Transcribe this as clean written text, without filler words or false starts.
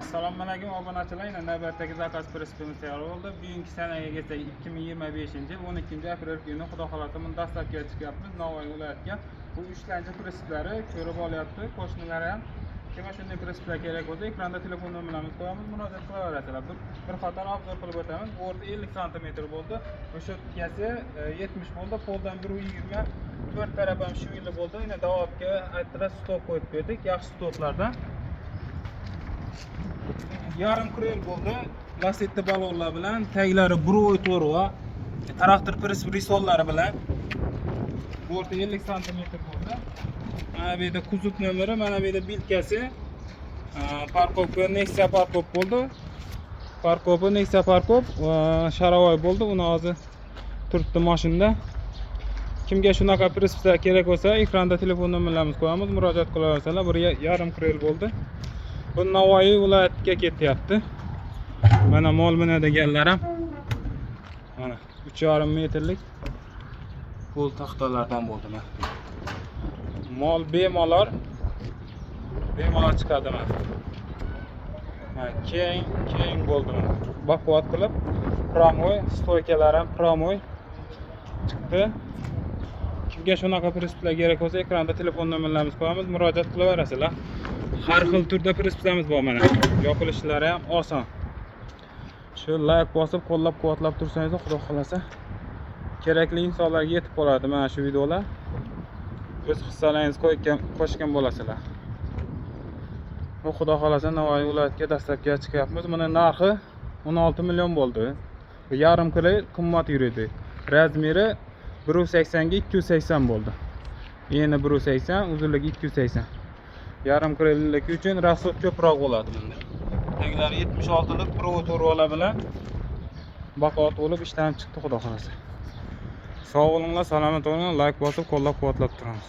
Assalomu alaykum obunachilar. Yana navbatdagi zakaz pressimiz tayyor bo'ldi. Bugungi sanaga kelsak 2025-yil 12-aprel kuni xudo xolasa buni dastlabki chiqyapmiz Navoiy viloyatiga. Bu uchlanchi presslari ko'rib olyapti. Qo'shnilar ham kim shunday presslar kerak bo'lsa, ekranda telefon nomerlarimizni qo'yamiz, murojaat qilaverasizlar. Bir qator obzor qilib o'tamiz. Bu yerda 50 sm bo'ldi. O'sha tutgasi 70 bo'ldi. Poldan 1.20, to'rt taraf ham shu yil bo'ldi. Yana davomga aytdilar stop qo'yib berdik. Yaxshi stoplardan. Yarim krel bo'ldi. Lasetli balonlar bilan, taglari bro'y to'rva, traktor press risollari bilan. Bu yerda 50 sm bo'ldi. Mana bu yerda kuzov nomeri, mana bu yerda bilkasi. Parkovka Nexia parkov bo'ldi. Parkovka Nexia parkov Sharovoy bo'ldi. Uni hozir turibdi mashinada. Kimga shunaqa presslar kerak bo'lsa, ekranda telefon nomerlarimizni qo'yamiz, murojaat qilaverasizlar. Bir yarim krel bo'ldi. Bu Navoiy viloyatiga ketyapti. Mana mol minadiganlar ham mana 3,5 metrlik qo'l taxtalardan bo'ldi. Mol bemalol chiqadi mana. Keng bo'ldi mana. Baquvvat qilib promoy, stoykalar ham promoy chiqdi. Kimga shunaqa presslar kerak bo'lsa, ekranda telefon nomerlarimizni qo'yamiz, murojaat qilaverasizlar. Har xil turda presslarimiz bor mana. Yopilishlari ham oson. Shu like bosib, qo'llab-quvvatlab tursangiz, xudo xolasa kerakli insonlarga yetib qoladi mana shu videolar. O'z hissalaringizni qo'shgan bo'lasizlar. Bu xudo xolasa Navoiy viloyatiga dastlabki chiqyapmiz. Buni narxi 16 million bo'ldi. Bu yarim krel qimmat yuradi. Razmeri 1.80 ga 280 bo'ldi. Eni 1.80, uzunligi 280. Yarim krellik uchun rasxod ko'proq bo'ladi bunda. Taglari 76 lik pro to'rvalar bilan baquvvat bo'lib ishdan chiqdi xudo xolasa. Sog' bo'linglar, salomat bo'linglar, like bosib, qo'llab-quvvatlab turamiz.